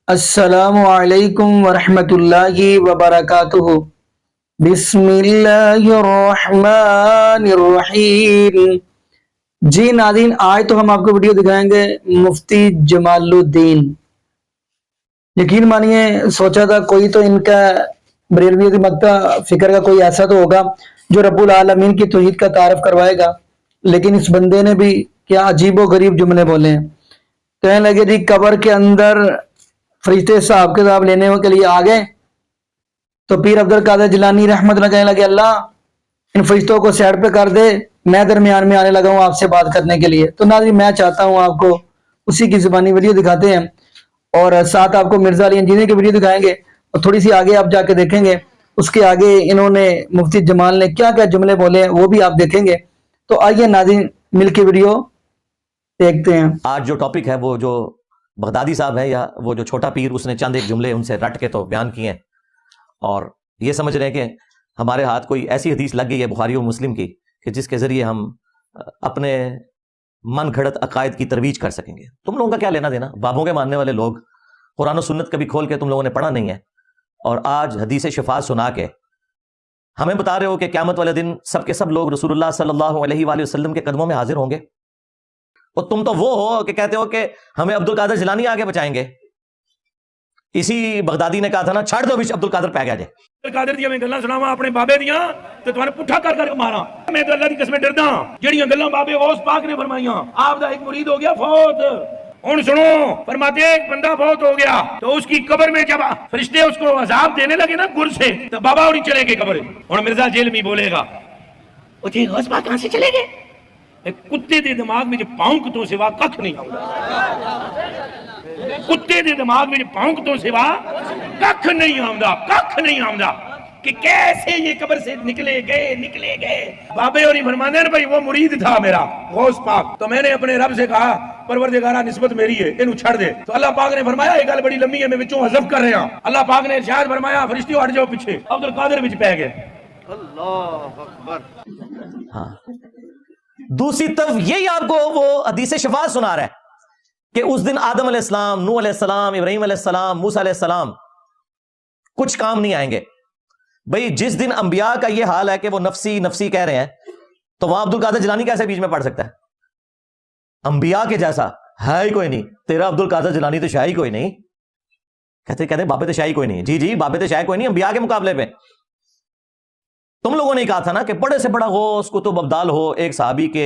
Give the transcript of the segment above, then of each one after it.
السلام علیکم ورحمۃ اللہ وبرکاتہ۔ بسم اللہ الرحمن الرحیم۔ جی ناظرین، آج تو ہم آپ کو ویڈیو دکھائیں گے مفتی جمال الدین۔ یقین مانیے سوچا تھا کوئی تو ان کا بریلوی مکتہ فکر کا کوئی ایسا تو ہوگا جو رب العالمین کی توحید کا تعارف کروائے گا، لیکن اس بندے نے بھی کیا عجیب و غریب جملے بولے ہیں۔ کہنے لگے جی قبر کے اندر فرشتے صاحب کتاب لینے کے لیے آ گئے تو پیر عبد القادر جیلانی رحمت اللہ کہنے لگے اللہ ان فرشتوں کو سائڈ پہ کر دے، میں درمیان میں آنے لگا ہوں آپ سے بات کرنے کے لیے۔ تو ناظرین میں چاہتا ہوں آپ کو اسی کی زبانی ویڈیو دکھاتے ہیں اور ساتھ آپ کو مرزا علی انجینئر کی ویڈیو دکھائیں گے اور تھوڑی سی آگے آپ جا کے دیکھیں گے اس کے آگے انہوں نے مفتی جمال نے کیا کیا جملے بولے ہیں وہ بھی آپ دیکھیں گے۔ تو آئیے ناظرین مل کے ویڈیو دیکھتے ہیں۔ آج جو ٹاپک ہے وہ جو بغدادی صاحب ہے یا وہ جو چھوٹا پیر، اس نے چند ایک جملے ان سے رٹ کے تو بیان کیے ہیں اور یہ سمجھ رہے ہیں کہ ہمارے ہاتھ کوئی ایسی حدیث لگ گئی ہے بخاری و مسلم کی کہ جس کے ذریعے ہم اپنے من گھڑت عقائد کی ترویج کر سکیں گے۔ تم لوگوں کا کیا لینا دینا؟ بابوں کے ماننے والے لوگ قرآن و سنت کبھی کھول کے تم لوگوں نے پڑھا نہیں ہے اور آج حدیث شفا سنا کے ہمیں بتا رہے ہو کہ قیامت والے دن سب کے سب لوگ رسول اللہ صلی اللہ علیہ وآلہ وسلم کے قدموں میں حاضر ہوں گے، اور تم تو وہ ہو کہ کہتے ہو کہ ہمیں عبد القادر جیلانی آگے بچائیں گے۔ اسی بغدادی نے کہا تھا نا چھڑ دو بھی عبد القادر پہ گیا جائے۔ قادر دیا میں گلاں سناواں اپنے بابے دیاں تے تمہارے پٹھا کر کر ماراں۔ میں تو اللہ دی قسم ڈردا ہاں جڑیاں گلاں بابے غوث پاک نے فرمائیاں۔ آپ دا ایک مرید ہو گیا فوت، ہن سنو فرماتے ہیں ایک بندہ فوت ہو گیا تو اس کی قبر میں جب فرشتے اس کو عذاب دینے لگے نا گر سے، تو بابا اور چلے گئے قبر۔ ہن مرزا جیلمی بولے گا او جی غوث پاک کہاں سے چلے گئے؟ ایک کتے دے دماغ میں پاؤنک تو سوا ککھ نہیں آؤں، کتے دے دماغ میں پاؤنک تو سوا ککھ نہیں آؤں کہ کیسے یہ قبر سے نکلے گئے۔ بابے اور فرمانے ہیں بھائی وہ مرید تھا میرا غوث پاک، تو میں نے اپنے رب سے کہا پروردگارہ نسبت میری ہے انہوں چھڑ دے، تو اللہ پاک نے فرمایا یہ گل بڑی لمبی ہے میں وچوں حذف کر رہا ہوں۔ اللہ پاک نے ارشاد فرمایا فرشتیوں ہٹ جاؤ پیچھے، عبد القادر وچ پہ گئے۔ اللہ اکبر۔ ہاں دوسری طرف یہی آپ کو وہ حدیث شفاعت سنا رہا ہے کہ اس دن آدم علیہ السلام، نوح علیہ السلام، ابراہیم علیہ السلام، موسیٰ علیہ السلام کچھ کام نہیں آئیں گے۔ بھئی جس دن انبیاء کا یہ حال ہے کہ وہ نفسی نفسی کہہ رہے ہیں تو وہاں عبد القادر جیلانی کیسے بیچ میں پڑ سکتا ہے؟ انبیاء کے جیسا ہے ہی کوئی نہیں، تیرا عبد القادر جیلانی تو شاہی کوئی نہیں۔ کہتے بابے تو شاہی کوئی نہیں، جی بابے تو شاہی کوئی نہیں انبیاء کے مقابلے پہ۔ تم لوگوں نے کہا تھا نا کہ بڑے سے بڑا غوث کتب ابدال ہو ایک صحابی کے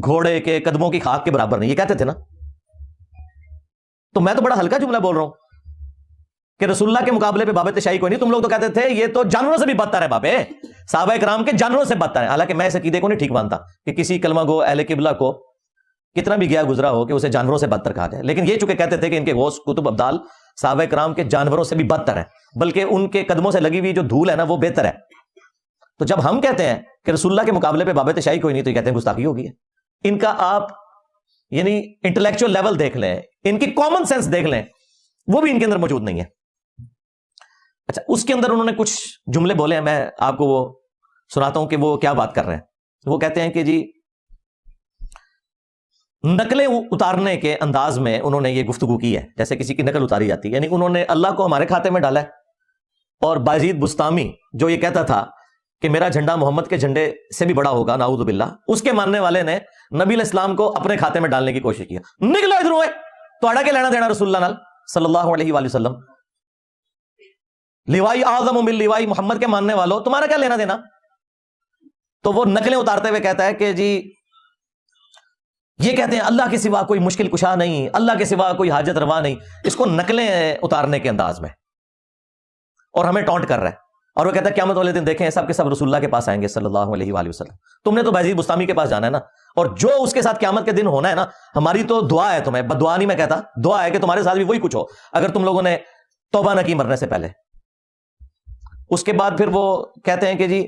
گھوڑے کے قدموں کی خاک کے برابر نہیں، یہ کہتے تھے نا۔ تو میں تو بڑا ہلکا جملہ بول رہا ہوں کہ رسول اللہ کے مقابلے پہ بابے تشائی کوئی نہیں۔ تم لوگ تو کہتے تھے یہ تو جانوروں سے بھی بدتر ہے بابے، صحابہ کرام کے جانوروں سے بدتر ہے۔ حالانکہ میں اس عقیدے کو نہیں ٹھیک مانتا کہ کسی کلمہ گو اہل قبلہ کو کتنا بھی گیا گزرا ہو کہ اسے جانوروں سے بدتر کہا جائے، لیکن یہ چونکہ کہتے تھے کہ ان کے غوث کتب ابدال صحابہ کرام کے جانوروں سے بھی بدتر ہے، بلکہ ان کے قدموں سے لگی ہوئی جو دھول ہے نا وہ بہتر ہے۔ تو جب ہم کہتے ہیں کہ رسول اللہ کے مقابلے پہ بابے تشائی کوئی نہیں تو یہ کہتے ہیں گستاخی ہوگی ہے۔ ان کا آپ یعنی انٹلیکچوئل لیول دیکھ لیں، ان کی کامن سینس دیکھ لیں، وہ بھی ان کے اندر موجود نہیں ہے۔ اچھا اس کے اندر انہوں نے کچھ جملے بولے ہیں، میں آپ کو وہ سناتا ہوں کہ وہ کیا بات کر رہے ہیں۔ وہ کہتے ہیں کہ جی نقلیں اتارنے کے انداز میں انہوں نے یہ گفتگو کی ہے جیسے کسی کی نقل اتاری جاتی ہے، یعنی انہوں نے اللہ کو ہمارے کھاتے میں ڈالا ہے۔ اور بایزید بستامی جو یہ کہتا تھا کہ میرا جھنڈا محمد کے جھنڈے سے بھی بڑا ہوگا نعوذ باللہ، اس کے ماننے والے نے نبی علیہ السلام کو اپنے کھاتے میں ڈالنے کی کوشش کیا۔ نکلو ادھر ہوئے تو اڑا کے لینا دینا رسول اللہ نال صلی اللہ علیہ وآلہ وسلم، لیوائی اعظم من لیوائی محمد کے ماننے والوں تمہارا کیا لینا دینا؟ تو وہ نقلیں اتارتے ہوئے کہتا ہے کہ جی یہ کہتے ہیں اللہ کے سوا کوئی مشکل کشا نہیں، اللہ کے سوا کوئی حاجت روا نہیں، اس کو نقلیں اتارنے کے انداز میں، اور ہمیں ٹونٹ کر رہا ہے۔ اور وہ کہتا ہے قیامت والے دن دیکھیں سب کے سب رسول اللہ کے پاس آئیں گے صلی اللہ علیہ وآلہ وسلم، تم نے تو بایزید بستامی کے پاس جانا ہے نا، اور جو اس کے ساتھ قیامت کے دن ہونا ہے نا، ہماری تو دعا ہے تمہیں، بد دعا نہیں میں کہتا، دعا ہے کہ تمہارے ساتھ بھی وہی کچھ ہو اگر تم لوگوں نے توبہ نہ کی مرنے سے پہلے۔ اس کے بعد پھر وہ کہتے ہیں کہ جی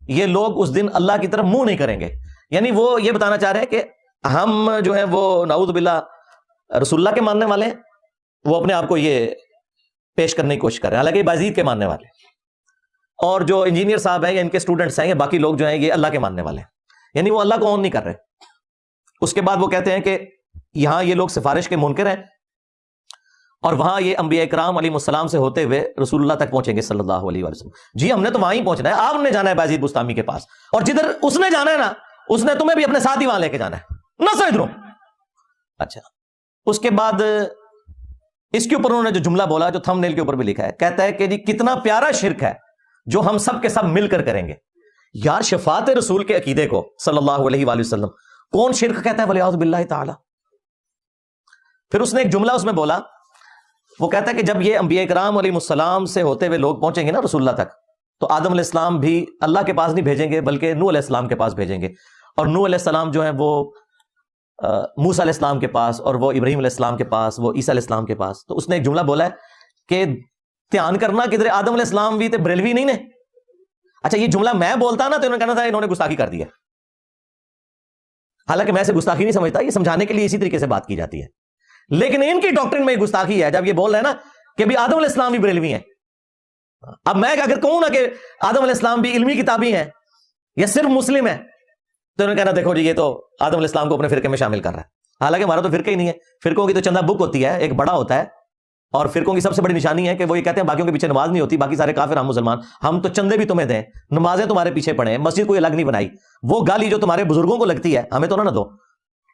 یہ لوگ اس دن اللہ کی طرف منہ نہیں کریں گے، یعنی وہ یہ بتانا چاہ رہے ہیں کہ ہم جو ہیں وہ نعوذ باللہ رسول اللہ کے ماننے والے ہیں، وہ اپنے آپ کو یہ پیش کرنے کی کوشش کر رہے ہیں، حالانکہ بایزید کے ماننے والے، اور جو انجینئر صاحب ہیں یا ان کے اسٹوڈنٹس ہیں یا باقی لوگ جو ہیں یہ اللہ کے ماننے والے ہیں، یعنی وہ اللہ کو اون نہیں کر رہے۔ اس کے بعد وہ کہتے ہیں کہ یہاں یہ لوگ سفارش کے منکر ہیں اور وہاں یہ انبیاء کرام علیہ السلام سے ہوتے ہوئے رسول اللہ تک پہنچیں گے صلی اللہ علیہ وسلم. جی ہم نے تو وہاں ہی پہنچنا ہے, آپ نے جانا ہے بازید بستامی کے پاس, اور جدھر اس نے جانا ہے نا اس نے تمہیں بھی اپنے ساتھ ہی وہاں لے کے جانا ہے, نہ سمجھ رہو. اچھا اس کے بعد اس کے اوپر انہوں نے جو جملہ بولا جو تھم نیل کے اوپر بھی لکھا ہے, کہتا ہے کہ جی کتنا پیارا شرک ہے جو ہم سب کے سب مل کر کریں گے. یار شفاعت رسول کے عقیدے کو صلی اللہ علیہ وآلہ وسلم کون شرک کہتا ہے ولیعوذ باللہ تعالی. پھر اس نے ایک جملہ اس میں بولا, وہ کہتا ہے کہ جب یہ انبیاء کرام علیہ السلام سے ہوتے ہوئے لوگ پہنچیں گے نا رسول اللہ تک, تو آدم علیہ السلام بھی اللہ کے پاس نہیں بھیجیں گے بلکہ نوح علیہ السلام کے پاس بھیجیں گے, اور نوح علیہ السلام جو ہیں وہ موسیٰ علیہ السلام کے پاس, اور وہ ابراہیم علیہ السلام کے پاس, وہ عیسیٰ علیہ السلام کے پاس. تو اس نے ایک جملہ بولا ہے کہ دھیان کرنا کہ ادھر آدم علیہ السلام بھی تے بریلوی نہیں نے. اچھا یہ جملہ میں بولتا نا تو انہوں نے کہنا تھا انہوں نے گستاخی کر دی ہے, حالانکہ میں اسے گستاخی نہیں سمجھتا, یہ سمجھانے کے لیے اسی طریقے سے بات کی جاتی ہے. لیکن ان کی ڈاکٹرن میں گستاخی ہے جب یہ بول رہے ہیں نا کہ بھی آدم علیہ السلام بھی بریلوی ہیں. اب میں اگر کہوں نا کہ آدم علیہ السلام بھی علمی کتابی ہیں یا صرف مسلم ہے, تو انہوں نے کہنا دیکھو جی یہ تو آدم علیہ السلام کو اپنے فرقے میں شامل کر رہا ہے. حالانکہ ہمارا تو فرقہ ہی نہیں ہے, فرقوں کی تو چندہ بک ہوتی ہے, ایک بڑا ہوتا ہے, اور فرقوں کی سب سے بڑی نشانی ہے کہ وہ یہ کہتے ہیں باقیوں کے پیچھے نماز نہیں ہوتی, باقی سارے کافر ہم مسلمان, ہم تو چندے بھی تمہیں دیں, نمازیں تمہارے پیچھے پڑھیں, مسجد کوئی الگ نہیں بنائی, وہ گالی جو تمہارے بزرگوں کو لگتی ہے ہمیں تو نہ دو.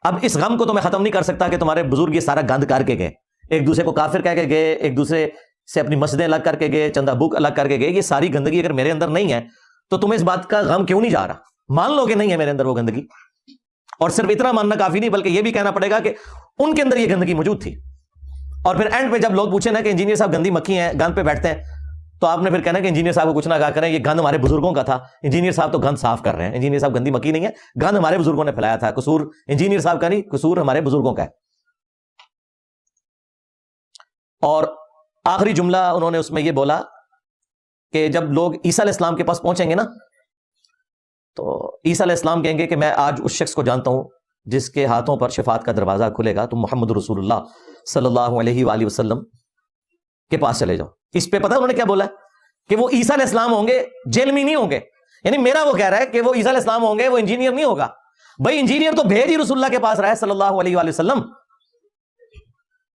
اب اس غم کو تو میں ختم نہیں کر سکتا کہ تمہارے بزرگ یہ سارا گند کر کے گئے, ایک دوسرے کو کافر کہہ کے گئے, ایک دوسرے سے اپنی مسجدیں الگ کر کے گئے, چندہ بک الگ کر کے گئے. یہ ساری گندگی اگر میرے اندر نہیں ہے تو تمہیں اس بات کا غم کیوں نہیں جا رہا؟ مان لو کہ نہیں ہے میرے اندر وہ گندگی, اور صرف اتنا ماننا کافی نہیں بلکہ یہ بھی کہنا پڑے گا کہ ان کے اندر یہ گندگی موجود تھی. اور پھر اینڈ پہ جب لوگ پوچھیں نا کہ انجینئر صاحب گندی مکھی ہیں, گند پہ بیٹھتے ہیں, تو آپ نے پھر کہنا کہ انجینئر صاحب کو کچھ نہ کہا کریں, یہ گند ہمارے بزرگوں کا تھا, انجینئر صاحب تو گند صاف کر رہے ہیں, انجینئر صاحب گندی مکھی نہیں ہے, گند ہمارے بزرگوں نے پھیلایا تھا, قصور انجینئر صاحب کا نہیں, قصور ہمارے بزرگوں کا ہے. اور آخری جملہ انہوں نے اس میں یہ بولا کہ جب لوگ عیسیٰ علیہ السلام کے پاس پہنچیں گے نا, تو عیسیٰ علیہ السلام کہیں گے کہ میں آج اس شخص کو جانتا ہوں جس کے ہاتھوں پر شفاعت کا دروازہ کھلے گا, تم محمد رسول اللہ صلی اللہ علیہ وآلہ وسلم کے پاس چلے جاؤ. اس پہ پتہ انہوں نے کیا بولا کہ وہ عیسیٰ علیہ السلام ہوں گے, جیل میں نہیں ہوں گے. یعنی میرا وہ کہہ رہا ہے کہ وہ عیسیٰ علیہ السلام ہوں گے, وہ انجینئر نہیں ہوگا. بھائی انجینئر تو بھیج ہی رسول اللہ کے پاس رہا ہے صلی اللہ علیہ وآلہ وسلم.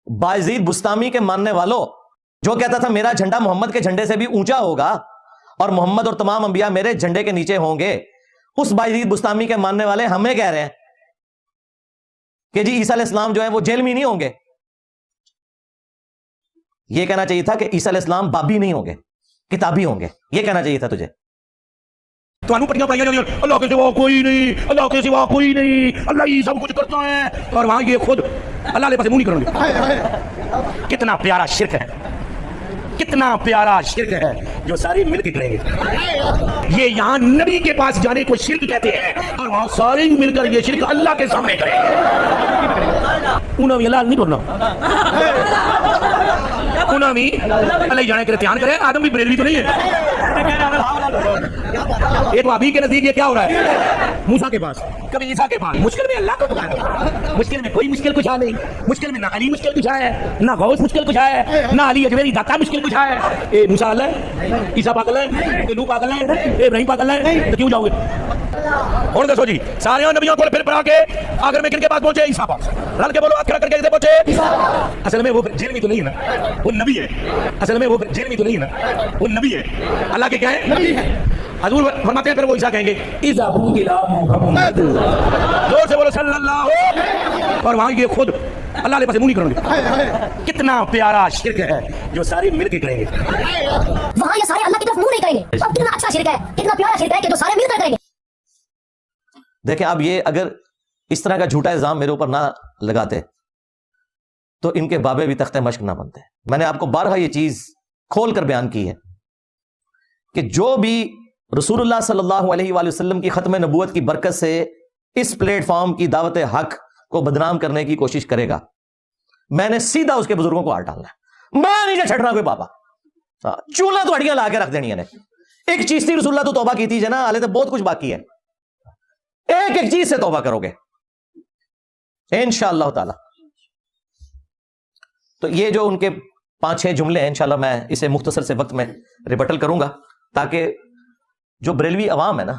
بازید بستامی کے ماننے والوں جو کہتا تھا میرا جھنڈا محمد کے جھنڈے سے بھی اونچا ہوگا اور محمد اور تمام انبیاء میرے جھنڈے کے نیچے ہوں گے, اس بازید بستامی کے ماننے والے ہمیں کہہ رہے ہیں کہ جی عیسیٰ علیہ السلام جو ہے وہ جیل میں نہیں ہوں گے. یہ کہنا چاہیے تھا کہ عیسیٰ علیہ السلام بابی نہیں ہوں گے, کتابی ہوں گے, یہ کہنا چاہیے تھا تجھے. پٹیاں پڑھائی جاتی ہیں اللہ کے سوا کوئی نہیں, اللہ کے سوا کوئی نہیں, اللہ ہی سب کچھ کرتا ہے, اور وہاں یہ خود اللہ علیہ پاس منہ نہیں کریں گے. کتنا پیارا شرک ہے, کتنا پیارا شرک ہے جو ساری مل کے کریں گے. یہ یہاں نبی کے پاس جانے کو شرک کہتے ہیں, اور وہاں سارے مل کر یہ شرک اللہ کے سامنے کریں گے. انہوں نے اللہ نہیں کرنا, انہوں نے اللہ جانے کے لیے دھیان کرے. آدم بھی بریلوی تو نہیں ہے, یہ تو ابھی کے نزدیک یہ کیا ہو رہا ہے, موسیٰ کے پاس, کبھی عیسیٰ کے پاس. مشکل میں اللہ کو پکارو, مشکل میں کوئی مشکل کچھ نہیں, مشکل میں نہ علی مشکل کچھ ہے, نہ غوث مشکل کچھ ہے, نہ علی اجمیری داتا مشکل کچھ ہے. اے موسیٰ اللہ ہے, عیسیٰ پاگل ہے, اے نوح پاگل ہے, اے ابراہیم پاگل ہے, تو کیوں جاؤ گے؟ اور دسو جی سارے نبیوں کو پھر پڑھا کے آخر میں کن کے پاس پہنچے؟ عیسیٰ پاس. رل کے بولو ہاتھ کھڑا کر کے پہنچے. اصل میں وہ جیل میں تو نہیں ہے نا, وہ نبی ہے. اصل میں وہ جیل میں تو نہیں ہے نا, وہ نبی ہے. اللہ کے کیا ہے؟ نبی ہے. حضور فرماتے ہیں پھر وہ عیسیٰ کہیں گے محمد, زور سے بولو صلی اللہ, اور وہاں یہ خود اللہ علیہ پاس منہ نہیں کریں گے. کتنا پیارا شرک ہے جو ساری مل کے کریں گے. وہاں یہ سارے اللہ کی طرف منہ نہیں کریں گے. اب کتنا اچھا شرک ہے, کتنا پیارا شرک ہے کہ جو سارے مل کر کریں گے. دیکھیں اب یہ اگر اس طرح کا جھوٹا الزام میرے اوپر نہ لگاتے تو ان کے بابے بھی تخت مشق نہ بنتے. میں نے آپ کو بارہا یہ چیز کھول کر بیان کی ہے کہ جو بھی رسول اللہ صلی اللہ علیہ وآلہ وسلم کی ختم نبوت کی برکت سے اس پلیٹ فارم کی دعوت حق کو بدنام کرنے کی کوشش کرے گا, میں نے سیدھا اس کے بزرگوں کو ہار ڈالنا ہے. میں نہیں چھڑ رہا کوئی بابا, چولہا تو ہڈیاں لا کے رکھ دینی ہے. ایک چیز تھی رسول اللہ تو توبہ کی تھی نا, حالے تو بہت کچھ باقی ہے. ایک ایک چیز سے توبہ کرو گے انشاءاللہ تعالی. تو یہ جو ان کے 5-6 جملے ہیں انشاءاللہ میں اسے مختصر سے وقت میں ریبٹل کروں گا تاکہ جو بریلوی عوام ہے نا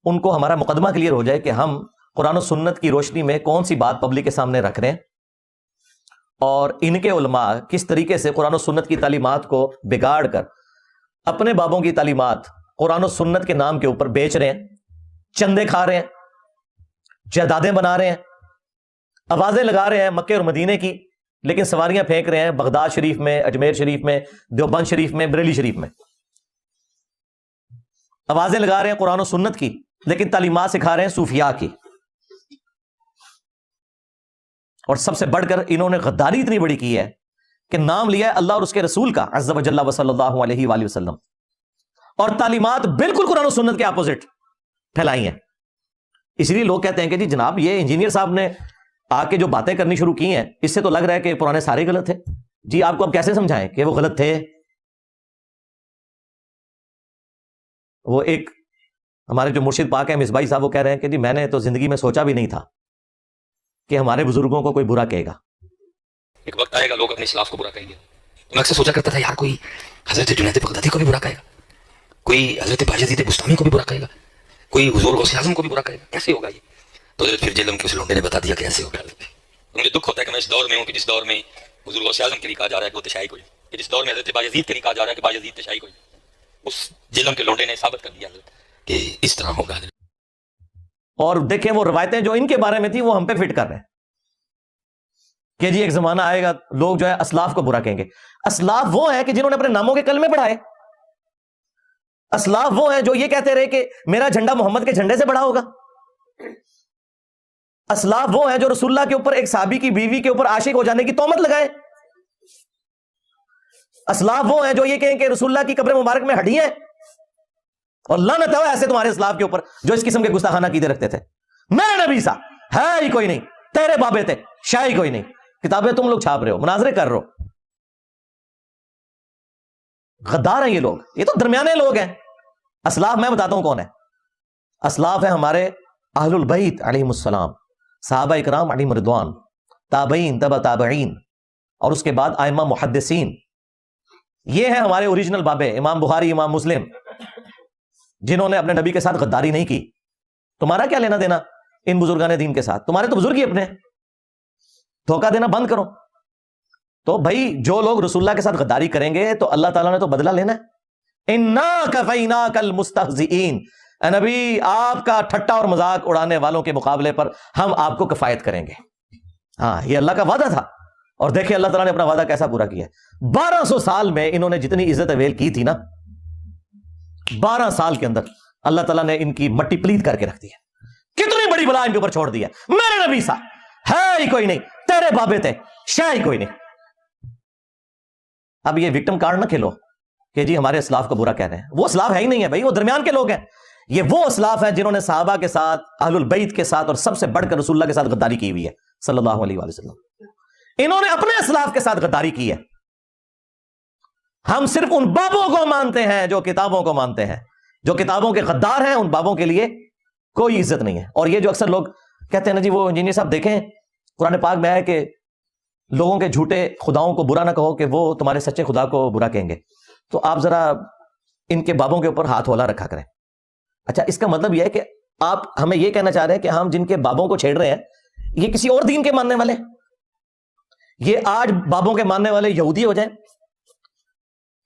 ان کو ہمارا مقدمہ کلیئر ہو جائے کہ ہم قرآن و سنت کی روشنی میں کون سی بات پبلک کے سامنے رکھ رہے ہیں اور ان کے علماء کس طریقے سے قرآن و سنت کی تعلیمات کو بگاڑ کر اپنے بابوں کی تعلیمات قرآن و سنت کے نام کے اوپر بیچ رہے ہیں، چندے کھا رہے ہیں، جائیدادیں بنا رہے ہیں، آوازیں لگا رہے ہیں مکے اور مدینے کی، لیکن سواریاں پھینک رہے ہیں بغداد شریف میں، اجمیر شریف میں، دیوبند شریف میں، بریلی شریف میں، آوازیں لگا رہے ہیں قرآن و سنت کی، لیکن تعلیمات سکھا رہے ہیں صوفیاء کی۔ اور سب سے بڑھ کر انہوں نے غداری اتنی بڑی کی ہے کہ نام لیا ہے اللہ اور اس کے رسول کا عز و جل و صلی اللہ علیہ وآلہ وسلم، اور تعلیمات بالکل قرآن و سنت کے اپوزٹ پھیلائی ہیں۔ اس لیے لوگ کہتے ہیں کہ جی جناب یہ انجینئر صاحب نے آ کے جو باتیں کرنی شروع کی ہیں اس سے تو لگ رہا ہے کہ پرانے سارے غلط تھے۔ جی آپ کو اب کیسے سمجھائیں کہ وہ غلط تھے؟ وہ ایک ہمارے جو مرشد پاک ہیں مصباحی صاحب، وہ کہہ رہے ہیں کہ جی میں نے تو زندگی میں سوچا بھی نہیں تھا کہ ہمارے بزرگوں کو کوئی برا کہے گا۔ ایک وقت آئے گا لوگ اپنے اسلاف کو برا کہیں گے۔ میں اکثر سوچا کرتا تھا یار کوئی حضرت جنید بغدادی کو بھی برا کہے گا، کوئی حضرت باجزید بستامی کو بھی برا کہے گا، کوئی حضور غوث اعظم کو بھی برا کہے گا، کیسے ہوگا یہ؟ تو پھر جیلم کے اس لونڈے نے بتا دیا کہ ایسے ہوگا۔ مجھے دکھ ہوتا ہے کہ میں اس دور میں ہوں کہ جس دور میں حضور غوث اعظم کے لیے کہا جا رہا ہے کہ وہ تشیع کوئی، کہ جس دور میں حضرت باجزید کے لیے کہا جا رہا ہے کہ باجزید تشیع کوئی، اس جیلم کے لونڈے نے ثابت کر دیا کہ اس طرح ہوگا۔ اور دیکھیں وہ روایتیں جو ان کے بارے میں تھی وہ ہم پہ فٹ کر رہے ہیں کہ جی ایک زمانہ آئے گا لوگ جو ہے اسلاف کو برا کہیں گے۔ اسلاف وہ ہیں کہ جنہوں نے اپنے ناموں کے کلمے پڑھائے، اسلاف وہ ہیں جو یہ کہتے رہے کہ میرا جھنڈا محمد کے جھنڈے سے بڑا ہوگا، اسلاف وہ ہیں جو رسول اللہ کے اوپر ایک صحابی کی بیوی کے اوپر عاشق ہو جانے کی تہمت لگائے، اسلاف وہ ہیں جو یہ کہیں کہ رسول اللہ کی قبر مبارک میں ہڈی ہیں، اور لعنت ہو ایسے تمہارے اسلاف کے اوپر جو اس قسم کے گستاخانہ عقیدے رکھتے تھے۔ میرے نبی سا ہے ہی کوئی نہیں، تیرے بابے تھے شاہی کوئی نہیں، کتابیں تم لوگ چھاپ رہے ہو، مناظرے کر رہے ہو۔ غدار ہیں یہ لوگ، یہ تو درمیانے لوگ ہیں۔ اسلاف میں بتاتا ہوں کون ہے۔ اسلاف ہیں ہمارے اہل البیت علیہم السلام، صحابہ اکرام علیہم رضوان، تابعین، تبع تابعین، اور اس کے بعد ائمہ محدثین۔ یہ ہیں ہمارے اوریجنل بابے، امام بخاری، امام مسلم، جنہوں نے اپنے نبی کے ساتھ غداری نہیں کی۔ تمہارا کیا لینا دینا ان بزرگان دین کے ساتھ؟ تمہارے تو بزرگ ہی اپنے، دھوکہ دینا بند کرو۔ تو بھائی جو لوگ رسول اللہ کے ساتھ غداری کریں گے تو اللہ تعالیٰ نے تو بدلہ لینا ہے۔ اِنَّا كَفَيْنَاكَ الْمُسْتَهْزِئِينَ، اے نبی آپ کا ٹھٹا اور مذاق اڑانے والوں کے مقابلے پر ہم آپ کو کفایت کریں گے۔ ہاں یہ اللہ کا وعدہ تھا، اور دیکھیں اللہ تعالیٰ نے اپنا وعدہ کیسا پورا کیا ہے۔ 1200 سال میں انہوں نے جتنی عزت اویل کی تھی نا، 12 سال کے اندر اللہ تعالیٰ نے ان کی مٹی پلیت کر کے رکھ دی ہے۔ کتنی بڑی بلا ان کے اوپر چھوڑ دی ہے۔ میرے نبی سا ہے ہی کوئی نہیں، تیرے بابے تھے شاہ ہی کوئی نہیں۔ اب یہ وکٹم کارڈ نہ کھیلو کہ جی ہمارے اسلاف کو برا کہہ رہے ہیں، وہ اسلاف ہے ہی نہیں ہے بھائی، وہ درمیان کے لوگ ہیں۔ یہ وہ اسلاف ہیں جنہوں نے صحابہ کے ساتھ، اہل البیت کے ساتھ، اور سب سے بڑھ کر رسول اللہ کے ساتھ غداری کی ہوئی ہے صلی اللہ علیہ وآلہ وسلم۔ انہوں نے اپنے اسلاف کے ساتھ غداری کی ہے۔ ہم صرف ان بابوں کو مانتے ہیں جو کتابوں کو مانتے ہیں، جو کتابوں کے غدار ہیں، ان بابوں کے لیے کوئی عزت نہیں ہے۔ اور یہ جو اکثر لوگ کہتے ہیں نا جی وہ انجینئر صاحب دیکھیں قرآن پاک میں ہے کہ لوگوں کے جھوٹے خداؤں کو برا نہ کہو کہ وہ تمہارے سچے خدا کو برا کہیں گے، تو آپ ذرا ان کے بابوں کے اوپر ہاتھ ہولا رکھا کریں۔ اچھا اس کا مطلب یہ ہے کہ آپ ہمیں یہ کہنا چاہ رہے ہیں کہ ہم جن کے بابوں کو چھیڑ رہے ہیں یہ کسی اور دین کے ماننے والے، یہ آج بابوں کے ماننے والے یہودی ہو جائیں،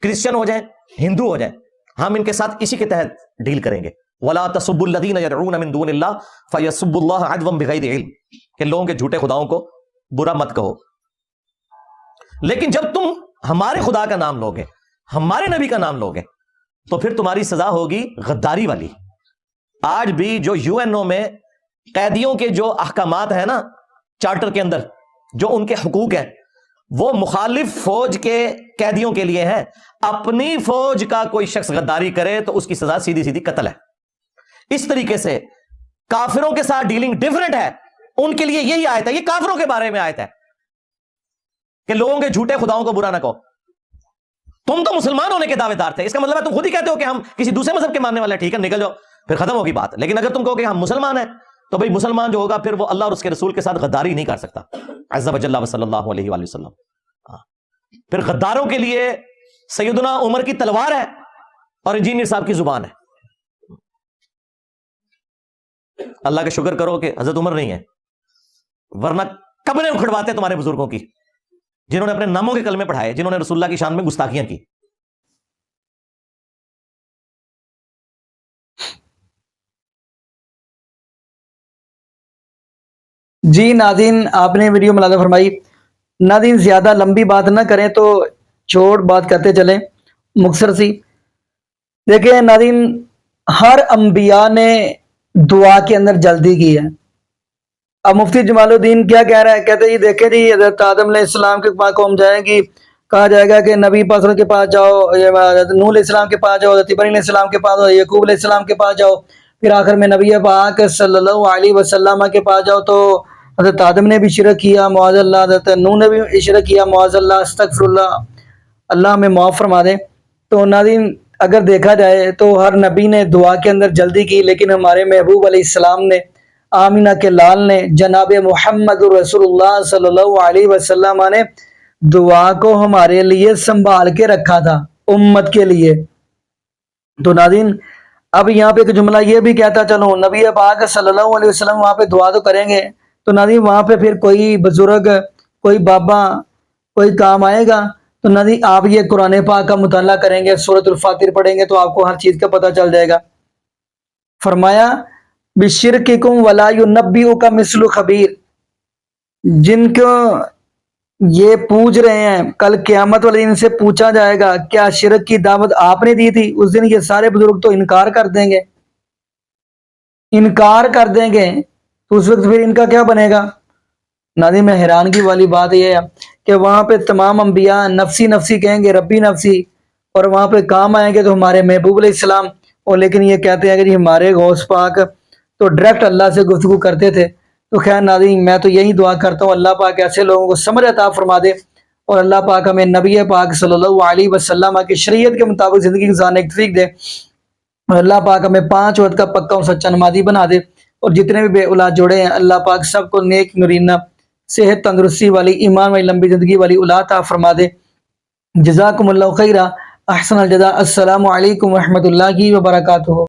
کرسچن ہو جائیں، ہندو ہو جائیں، ہم ان کے ساتھ اسی کے تحت ڈیل کریں گے۔ وَلَا تَسُبُّوا الَّذِينَ يَدْعُونَ مِن دُونِ اللَّهِ فَيَسُبُّوا اللَّهَ عَدْوًا بِغَيْرِ عِلْمٍ، کہ لوگوں کے جھوٹے خداؤں کو برا مت کہو۔ لیکن جب تم ہمارے خدا کا نام لوگے، ہمارے نبی کا نام لوگے، تو پھر تمہاری سزا ہوگی غداری والی۔ آج بھی جو یو این او میں قیدیوں کے جو احکامات ہیں نا چارٹر کے اندر، جو ان کے حقوق ہیں، وہ مخالف فوج کے قیدیوں کے لیے ہیں۔ اپنی فوج کا کوئی شخص غداری کرے تو اس کی سزا سیدھی سیدھی قتل ہے۔ اس طریقے سے کافروں کے ساتھ ڈیلنگ ڈیفرنٹ ہے، ان کے لیے یہی آیت ہے، یہ کافروں کے بارے میں آیت ہے کہ لوگوں کے جھوٹے خداؤں کو برا نہ کہو۔ تم تو مسلمان ہونے کے دعوے دار تھے، اس کا مطلب ہے تم خود ہی کہتے ہو کہ ہم کسی دوسرے مذہب کے ماننے والے ہیں، ٹھیک ہے نکل جاؤ، پھر ختم ہوگی بات۔ لیکن اگر تم کہو کہ ہم مسلمان ہیں تو بھئی مسلمان جو ہوگا پھر وہ اللہ اور اس کے رسول کے ساتھ غداری نہیں کر سکتا عز و جل و صلی اللہ علیہ وآلہ وسلم۔ پھر غداروں کے لیے سیدنا عمر کی تلوار ہے اور انجینئر صاحب کی زبان ہے۔ اللہ کا شکر کرو کہ حضرت عمر نہیں ہے، ورنہ قبریں اکھڑواتے تمہارے بزرگوں کی۔ جنہوں نے اپنے ناموں کے کلمے پڑھائے، جنہوں نے رسول اللہ کی شان میں گستاخیاں کی. جی ناظرین، آپ نے ویڈیو ملاحظہ فرمائی. ناظرین زیادہ لمبی بات نہ کریں تو چھوٹ بات کرتے چلیں، مختصر سی. دیکھیں ناظرین، ہر انبیاء نے دعا کے اندر جلدی کی ہے. اب مفتی جمال الدین کیا کہہ رہا ہے؟ کہتے ہیں جی دیکھیں جی حضرت آدم علیہ السلام کے پاس قوم جائے گی، کہا جائے گا کہ نبی پاک صلی اللہ علیہ وسلم کے پاس جاؤ، حضرت نوح علیہ السلام کے پاس جاؤ، حضرت ابراہیم علیہ السلام کے پاس جاؤ، یعقوب علیہ السلام کے پاس جاؤ، پھر آخر میں نبی پاک صلی اللہ علیہ وسلم کے پاس جاؤ تو حضرت آدم نے بھی شرک کیا معاذ اللہ، حضرت نوح نے بھی شرک کیا معاذ اللہ، استغفر اللہ، اللہ ہمیں معاف فرما دے. تو ناظرین اگر دیکھا جائے تو ہر نبی نے دعا کے اندر جلدی کی، لیکن ہمارے محبوب علیہ السلام نے، آمینہ کے لال نے، جناب محمد رسول اللہ صلی اللہ علیہ وسلم نے دعا کو ہمارے لیے سنبھال کے رکھا تھا، امت کے لیے. تو ناظرین اب یہاں پہ ایک جملہ یہ بھی کہتا چلو، نبی پاک صلی اللہ علیہ وسلم وہاں پہ دعا تو کریں گے، تو ناظرین وہاں پہ پھر کوئی بزرگ، کوئی بابا، کوئی کام آئے گا؟ تو ناظرین آپ یہ قرآن پاک کا مطالعہ کریں گے، سورۃ الفاتر پڑھیں گے تو آپ کو ہر چیز کا پتہ چل جائے گا. فرمایا بشرککم ولا ینبئک مثل خبیر، جن کو یہ پوچھ رہے ہیں کل قیامت والے دن سے پوچھا جائے گا کیا شرک کی دعوت آپ نے دی تھی، اس دن یہ سارے بزرگ تو انکار کر دیں گے، انکار کر دیں گے، تو اس وقت پھر ان کا کیا بنے گا؟ ناظرین میں حیرانگی والی بات یہ ہے کہ وہاں پہ تمام انبیاء نفسی نفسی کہیں گے، ربی نفسی، اور وہاں پہ کام آئیں گے تو ہمارے محبوب علیہ السلام، اور لیکن یہ کہتے ہیں کہ جی ہمارے غوث پاک تو ڈائریکٹ اللہ سے گفتگو کرتے تھے. تو خیر ناظرین میں تو یہی دعا کرتا ہوں اللہ پاک ایسے لوگوں کو سمجھ عطا فرما دے، اور اللہ پاک ہمیں نبی پاک صلی اللہ علیہ وسلم کی شریعت کے مطابق زندگی گزارنے کی توفیق دے، اور اللہ پاک ہمیں 5 وقت کا پکا اور سچا نمازی بنا دے، اور جتنے بھی بے اولاد جوڑے ہیں اللہ پاک سب کو نیک نورینہ، صحت تندرستی والی، ایمان والی، لمبی زندگی والی اولاد عطا فرما دے. جزاکم اللہ خیرہ، احسن الجزاء. السلام علیکم ورحمۃ اللہ وبرکاتہ.